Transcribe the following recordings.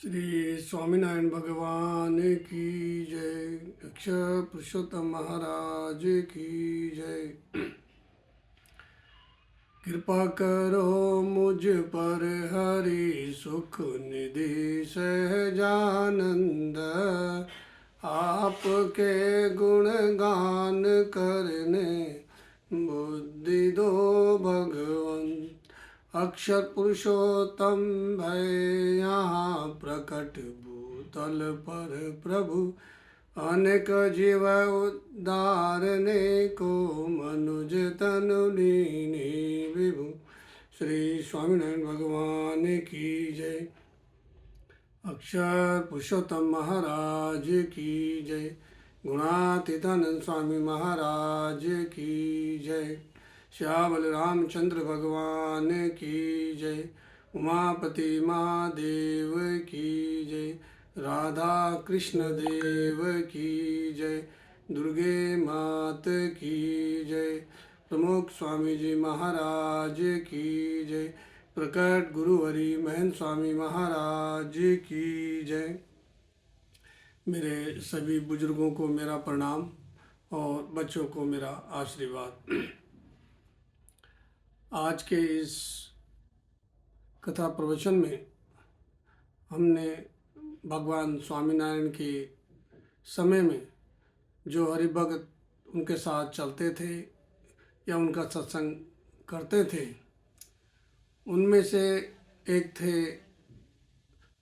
श्री स्वामीनारायण भगवान की जय। अक्षर पुरुषोत्तम महाराज की जय। कृपा करो मुझ पर हरि सुख निधि सहजानंद, आपके गुणगान करने बुद्धि दो भगवंत। अक्षर पुरुषोत्तम भय यहाँ प्रकट भूतल पर प्रभु, अनेक जीव उद्धारने को मनुज तनु लीने विभु। श्री स्वामीनारायण भगवान की जय। अक्षर पुरुषोत्तम महाराज की जय। गुणातीतानंद स्वामी महाराज की जय। श्यामल रामचंद्र भगवान की जय। उमापति महादेव की जय। राधा कृष्ण देव की जय। दुर्गे मात की जय। प्रमुख स्वामी जी महाराज की जय। प्रकट गुरुहरि महंत स्वामी महाराज की जय। मेरे सभी बुजुर्गों को मेरा प्रणाम और बच्चों को मेरा आशीर्वाद। आज के इस कथा प्रवचन में हमने भगवान स्वामीनारायण के समय में जो हरिभक्त उनके साथ चलते थे या उनका सत्संग करते थे, उनमें से एक थे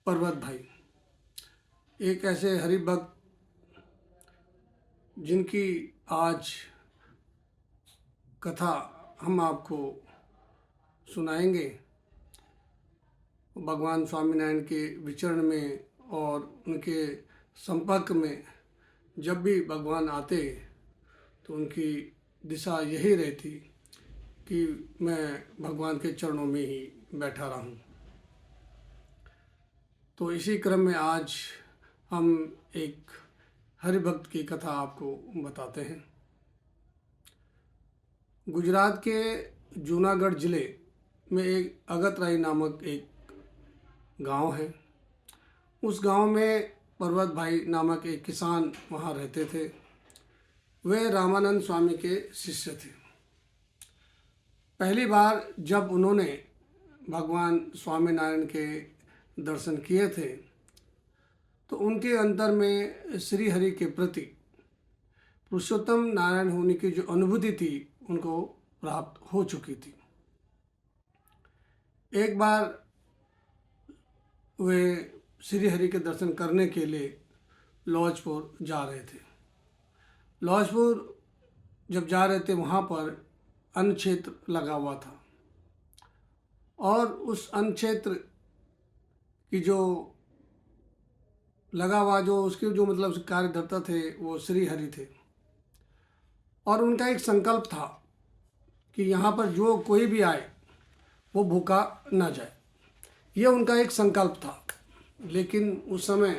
पर्वत भाई। एक ऐसे हरिभक्त जिनकी आज कथा हम आपको सुनाएंगे। भगवान स्वामीनारायण के विचरण में और उनके संपर्क में जब भी भगवान आते तो उनकी दिशा यही रहती कि मैं भगवान के चरणों में ही बैठा रहूं। तो इसी क्रम में आज हम एक हरिभक्त की कथा आपको बताते हैं। गुजरात के जूनागढ़ ज़िले में एक अगतराई नामक एक गांव है। उस गांव में पर्वत भाई नामक एक किसान वहां रहते थे। वे रामानंद स्वामी के शिष्य थे। पहली बार जब उन्होंने भगवान स्वामीनारायण के दर्शन किए थे तो उनके अंतर में श्री हरि के प्रति पुरुषोत्तम नारायण होने की जो अनुभूति थी उनको प्राप्त हो चुकी थी। एक बार वे श्री हरि के दर्शन करने के लिए लौजपुर जा रहे थे। लौजपुर जब जा रहे थे वहाँ पर अन्न क्षेत्र लगा हुआ था और उस अन्न क्षेत्र की जो लगा हुआ जो उसके जो मतलब कार्यकर्ता थे वो श्री हरि थे। और उनका एक संकल्प था कि यहाँ पर जो कोई भी आए वो भूखा ना जाए। ये उनका एक संकल्प था। लेकिन उस समय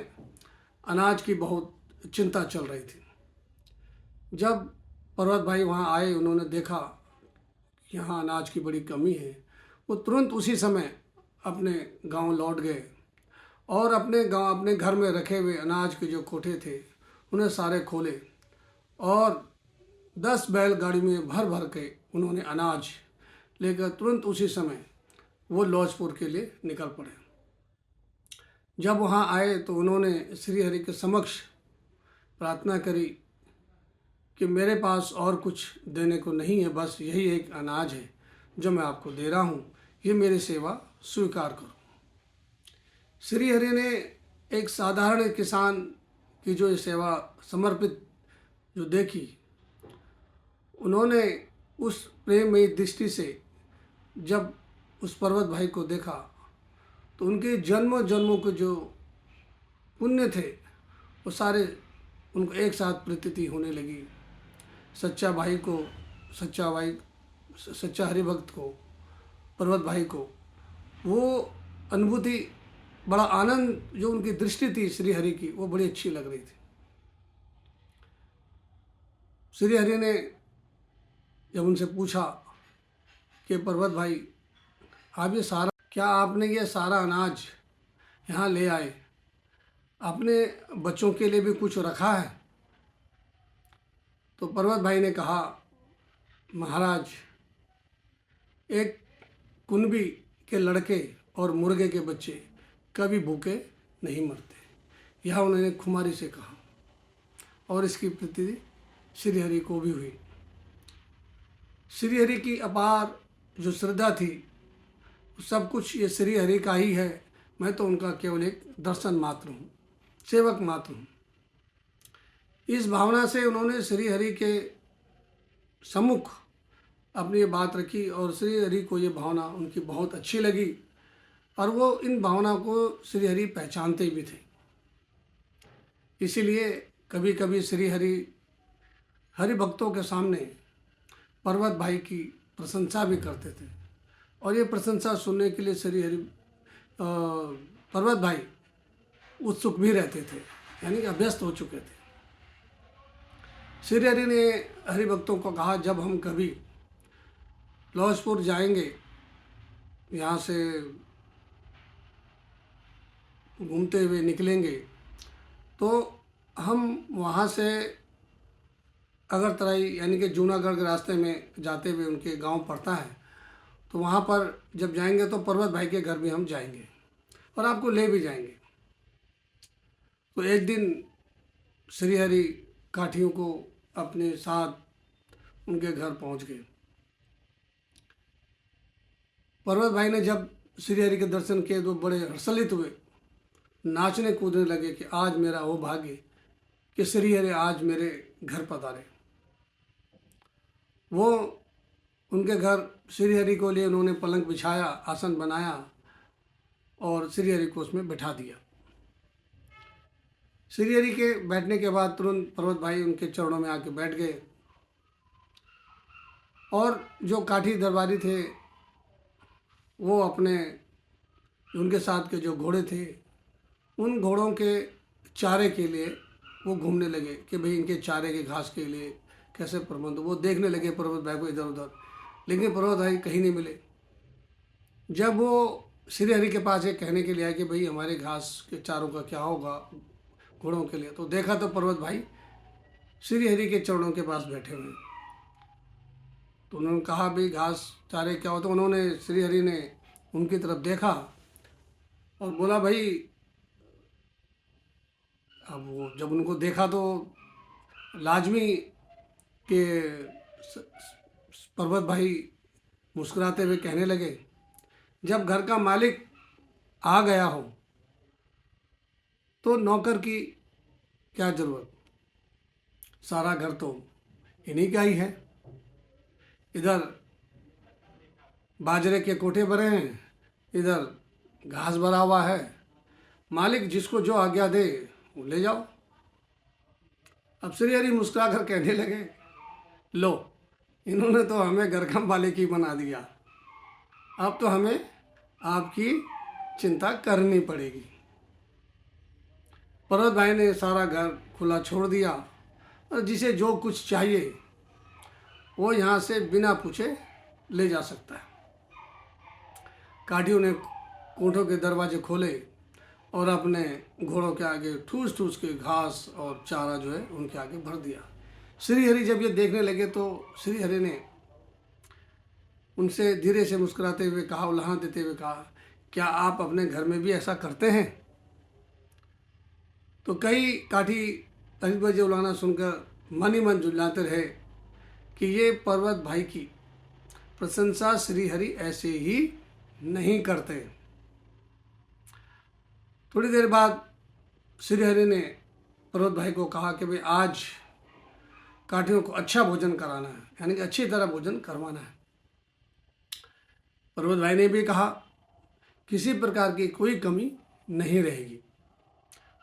अनाज की बहुत चिंता चल रही थी। जब पर्वत भाई वहाँ आए, उन्होंने देखा कि यहाँ अनाज की बड़ी कमी है। वो तुरंत उसी समय अपने गांव लौट गए और अपने घर में रखे हुए अनाज के जो कोठे थे उन्हें सारे खोले और 10 बैलगाड़ी में भर भर के उन्होंने अनाज लेकर तुरंत उसी समय वो लौजपुर के लिए निकल पड़े। जब वहाँ आए तो उन्होंने श्री हरि के समक्ष प्रार्थना करी कि मेरे पास और कुछ देने को नहीं है, बस यही एक अनाज है जो मैं आपको दे रहा हूँ, ये मेरी सेवा स्वीकार करो। श्री हरि ने एक साधारण किसान की जो सेवा समर्पित जो देखी, उन्होंने उस प्रेममयी दृष्टि से जब उस पर्वत भाई को देखा तो उनके जन्मों जन्मों के जो पुण्य थे वो सारे उनको एक साथ प्रतीति होने लगी। सच्चा हरिभक्त को, पर्वत भाई को वो अनुभूति, बड़ा आनंद जो उनकी दृष्टि थी श्री हरि की, वो बड़ी अच्छी लग रही थी। श्री हरि ने जब उनसे पूछा कि पर्वत भाई, आप ये सारा, क्या आपने ये सारा अनाज यहाँ ले आए अपने बच्चों के लिए भी कुछ रखा है? तो पर्वत भाई ने कहा, महाराज, एक कुनबी के लड़के और मुर्गे के बच्चे कभी भूखे नहीं मरते। यह उन्होंने खुमारी से कहा और इसकी प्रतीति श्रीहरि को भी हुई। श्रीहरि की अपार जो श्रद्धा थी, सब कुछ ये श्रीहरि का ही है, मैं तो उनका केवल एक दर्शन मात्र हूँ, सेवक मात्र हूँ। इस भावना से उन्होंने श्रीहरि के सम्मुख अपनी ये बात रखी और श्रीहरि को ये भावना उनकी बहुत अच्छी लगी और वो इन भावना को श्रीहरि पहचानते भी थे। इसीलिए कभी कभी श्रीहरि हरि भक्तों के सामने पर्वत भाई की प्रशंसा भी करते थे और ये प्रशंसा सुनने के लिए श्रीहरि पर्वत भाई उत्सुक भी रहते थे, यानी कि अभ्यस्त हो चुके थे। श्रीहरि ने हरिभक्तों को कहा, जब हम कभी लौजपुर जाएंगे, यहाँ से घूमते हुए निकलेंगे, तो हम वहाँ से अगरतलाई यानी कि जूनागढ़ के रास्ते में जाते हुए उनके गांव पड़ता है, तो वहाँ पर जब जाएंगे तो पर्वत भाई के घर भी हम जाएंगे और आपको ले भी जाएंगे। तो एक दिन श्रीहरि काठियों को अपने साथ उनके घर पहुँच गए। पर्वत भाई ने जब श्रीहरि के दर्शन किए तो बड़े हर्षित हुए, नाचने कूदने लगे कि आज मेरा वो भाग्य कि श्रीहरि आज मेरे घर पधारे। वो उनके घर श्रीहरि को लिए उन्होंने पलंग बिछाया, आसन बनाया और श्रीहरि को उसमें बैठा दिया। श्रीहरि के बैठने के बाद तुरंत पर्वत भाई उनके चरणों में आके बैठ गए और जो काठी दरबारी थे वो अपने उनके साथ के जो घोड़े थे उन घोड़ों के चारे के लिए वो घूमने लगे कि भाई इनके चारे के घास के लिए कैसे प्रबंध। वो देखने लगे पर्वत भाई को इधर उधर, लेकिन पर्वत भाई कहीं नहीं मिले। जब वो श्रीहरि के पास ये कहने के लिए आए कि भाई हमारे घास के चारों का क्या होगा घोड़ों के लिए, तो देखा तो पर्वत भाई श्रीहरि के चरणों के पास बैठे हुए। तो उन्होंने कहा, भाई घास चारे क्या होता। उन्होंने श्रीहरि ने उनकी तरफ देखा और बोला, भाई अब वो जब उनको देखा तो लाजमी कि पर्वत भाई मुस्कुराते हुए कहने लगे, जब घर का मालिक आ गया हो तो नौकर की क्या ज़रूरत, सारा घर तो इन्हीं का ही है। इधर बाजरे के कोठे भरे हैं, इधर घास भरा हुआ है, मालिक जिसको जो आज्ञा दे वो ले जाओ। अब श्रीहरि मुस्कुरा कर कहने लगे, लो इन्होंने तो हमें घर का मालिक ही बना दिया, अब तो हमें आपकी चिंता करनी पड़ेगी। पर्वत भाई ने सारा घर खुला छोड़ दिया और जिसे जो कुछ चाहिए वो यहाँ से बिना पूछे ले जा सकता है। काठियों ने कोठों के दरवाजे खोले और अपने घोड़ों के आगे ठूस ठूस के घास और चारा जो है उनके आगे भर दिया। श्रीहरि जब ये देखने लगे तो श्रीहरि ने उनसे धीरे से मुस्कुराते हुए कहा, उल्लाह देते हुए कहा, क्या आप अपने घर में भी ऐसा करते हैं? तो कई काठी तजबज उलाना सुनकर मन ही मन झुल्लाते रहे कि ये पर्वत भाई की प्रशंसा श्रीहरि ऐसे ही नहीं करते। थोड़ी देर बाद श्रीहरि ने पर्वत भाई को कहा कि भाई आज काठियों को अच्छा भोजन कराना है, यानी कि अच्छी तरह भोजन करवाना है। पर्वत भाई ने भी कहा, किसी प्रकार की कोई कमी नहीं रहेगी।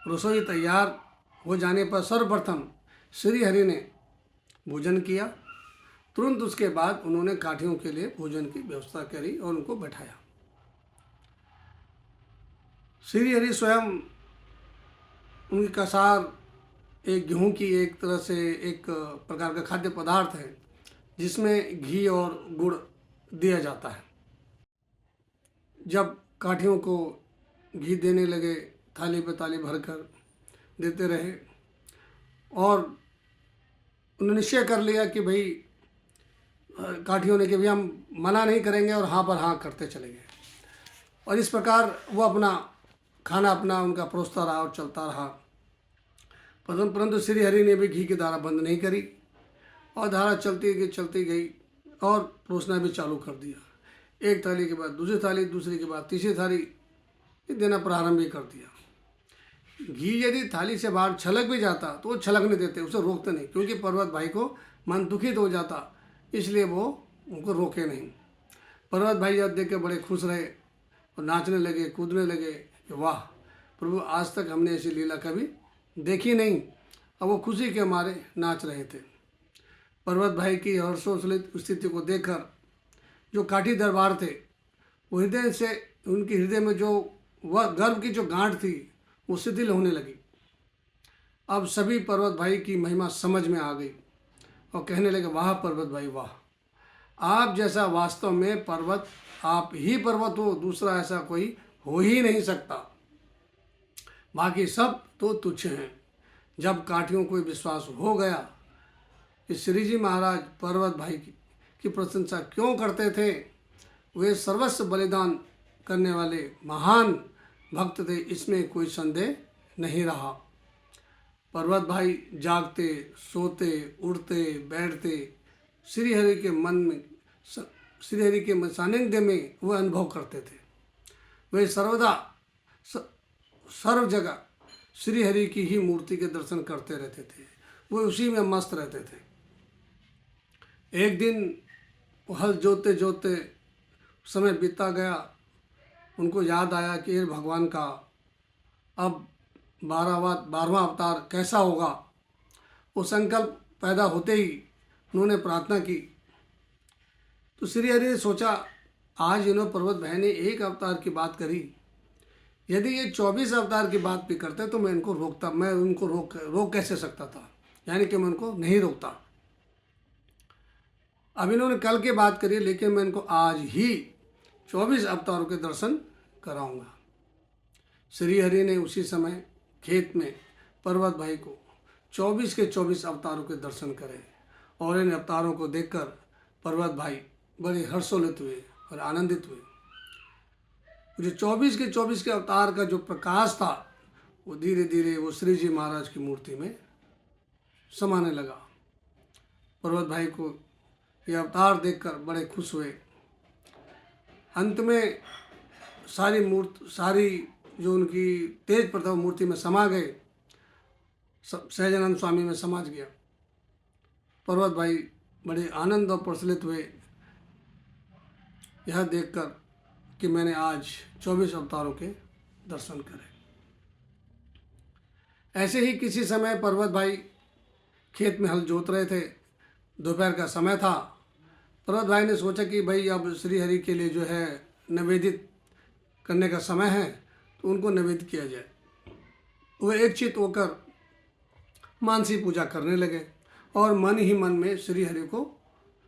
रसोई तैयार हो जाने पर सर्वप्रथम श्रीहरि ने भोजन किया। तुरंत उसके बाद उन्होंने काठियों के लिए भोजन की व्यवस्था करी और उनको बैठाया। श्रीहरि स्वयं उनकी कसार एक गेहूं की एक तरह से एक प्रकार का खाद्य पदार्थ है जिसमें घी और गुड़ दिया जाता है। जब काठियों को घी देने लगे थाली पे थाली भरकर, देते रहे और उन्होंने निश्चय कर लिया कि भाई काठियों ने कि भाई हम मना नहीं करेंगे और हाँ पर हाँ करते चलेंगे। और इस प्रकार वो अपना खाना अपना उनका परोसता रहा और चलता रहा। परंतु श्री हरि ने भी घी की धारा बंद नहीं करी और धारा चलती गई और परोसना भी चालू कर दिया। एक थाली के बाद दूसरी थाली, दूसरी के बाद तीसरी थाली देना प्रारंभ भी कर दिया। घी यदि थाली से बाहर छलक भी जाता तो वो छलकने देते, उसे रोकते नहीं, क्योंकि पर्वत भाई को मन दुखित हो जाता, इसलिए वो उनको रोके नहीं। पर्वत भाई जब देख के बड़े खुश रहे और नाचने लगे, कूदने लगे कि वाह प्रभु, आज तक हमने ऐसी लीला कभी देखी नहीं। अब वो खुशी के मारे नाच रहे थे। पर्वत भाई की हर्षोल्लित स्थिति को देखकर जो काठी दरबार थे वो हृदय से, उनके हृदय में जो वह गर्व की जो गांठ थी वो शिथिल होने लगी। अब सभी पर्वत भाई की महिमा समझ में आ गई और कहने लगे, वाह पर्वत भाई वाह, आप जैसा वास्तव में पर्वत, आप ही पर्वत हो, दूसरा ऐसा कोई हो ही नहीं सकता, बाकी सब तो तुच्छ हैं। जब काठियों को विश्वास हो गया कि श्री जी महाराज पर्वत भाई की प्रशंसा क्यों करते थे, वे सर्वस्व बलिदान करने वाले महान भक्त थे, इसमें कोई संदेह नहीं रहा। पर्वत भाई जागते, सोते, उठते, बैठते श्री हरि के मन में, श्री हरि के सानिध्य में वह अनुभव करते थे। वे सर्वदा सर्व जगह श्री हरि की ही मूर्ति के दर्शन करते रहते थे, वो उसी में मस्त रहते थे। एक दिन हल जोतते जोतते समय बीता गया, उनको याद आया कि ये भगवान का अब 12वां अवतार कैसा होगा। वो संकल्प पैदा होते ही उन्होंने प्रार्थना की। तो श्री हरि ने सोचा, आज इन्होंने पर्वत भाई ने एक अवतार की बात करी, यदि ये 24 अवतार की बात भी करते तो मैं उनको रोक कैसे सकता था, यानी कि मैं उनको नहीं रोकता। अब इन्होंने कल की बात करी, लेकिन मैं इनको आज ही 24 अवतारों के दर्शन कराऊंगा। श्री हरि ने उसी समय खेत में पर्वत भाई को 24 के 24 अवतारों के दर्शन करे और इन अवतारों को देखकर पर्वत भाई बड़े हर्षोल्लित हुए और आनंदित हुए। जो 24 के 24 के अवतार का जो प्रकाश था वो धीरे धीरे वो श्री जी महाराज की मूर्ति में समाने लगा। पर्वत भाई को ये अवतार देखकर बड़े खुश हुए। अंत में सारी जो उनकी तेज प्रताप मूर्ति में समा गए, सहजानंद स्वामी में समाज गया। पर्वत भाई बड़े आनंद और प्रसन्नित हुए यह देखकर कि मैंने आज 24 अवतारों के दर्शन करे। ऐसे ही किसी समय पर्वत भाई खेत में हल जोत रहे थे, दोपहर का समय था। पर्वत भाई ने सोचा कि भाई अब श्री हरि के लिए जो है निवेदित करने का समय है, तो उनको निवेदित किया जाए। वे एक चित्त होकर मानसी पूजा करने लगे और मन ही मन में श्री हरि को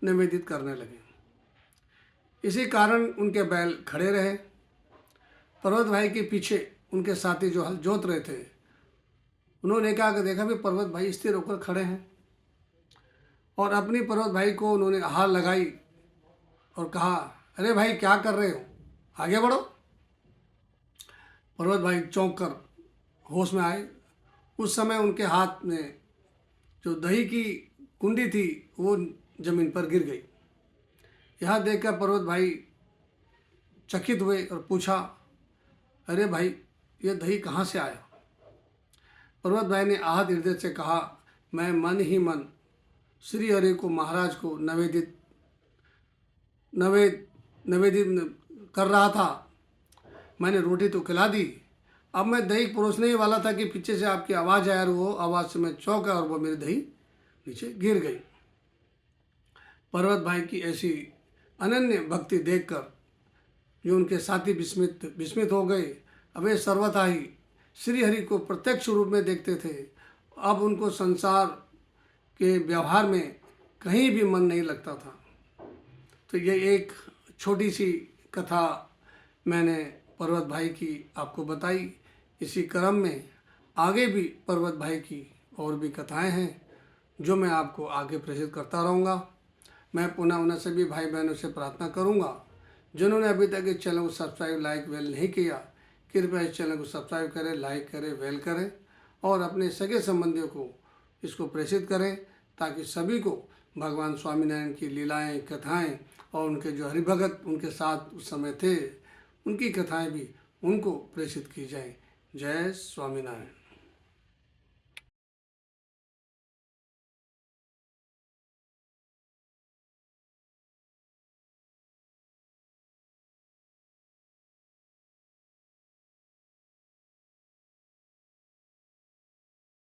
निवेदित करने लगे। इसी कारण उनके बैल खड़े रहे। पर्वत भाई के पीछे उनके साथी जो हल जोत रहे थे, उन्होंने देखा भी पर्वत भाई स्थिर होकर खड़े हैं, और अपनी पर्वत भाई को उन्होंने हाल लगाई और कहा, अरे भाई क्या कर रहे हो, आगे बढ़ो। पर्वत भाई चौंक कर होश में आए। उस समय उनके हाथ में जो दही की कुंडी थी वो जमीन पर गिर गई। यह देखकर पर्वत भाई चकित हुए और पूछा, अरे भाई ये दही कहाँ से आया। पर्वत भाई ने आहत हृदय से कहा, मैं मन ही मन श्री हरि को, महाराज को निवेदित कर रहा था। मैंने रोटी तो खिला दी, अब मैं दही परोसने ही वाला था कि पीछे से आपकी आवाज़ आया और वो आवाज़ से मैं चौंका और वो मेरी दही नीचे गिर गई। पर्वत भाई की ऐसी अनन्य भक्ति देखकर जो उनके साथी विस्मित हो गए। अब वे सर्वथा ही श्री हरि को प्रत्यक्ष रूप में देखते थे। अब उनको संसार के व्यवहार में कहीं भी मन नहीं लगता था। तो ये एक छोटी सी कथा मैंने पर्वत भाई की आपको बताई। इसी क्रम में आगे भी पर्वत भाई की और भी कथाएं हैं जो मैं आपको आगे प्रेषित करता रहूँगा। मैं पुनः उन सभी भाई बहनों से प्रार्थना करूँगा जिन्होंने अभी तक इस चैनल को सब्सक्राइब लाइक वेल नहीं किया, कृपया इस चैनल को सब्सक्राइब करें, लाइक करें, वेल करें और अपने सगे संबंधियों को इसको प्रेषित करें ताकि सभी को भगवान स्वामीनारायण की लीलाएं, कथाएं और उनके जो हरिभगत उनके साथ उस समय थे उनकी कथाएं भी उनको प्रेषित की जाएं। जय स्वामीनारायण।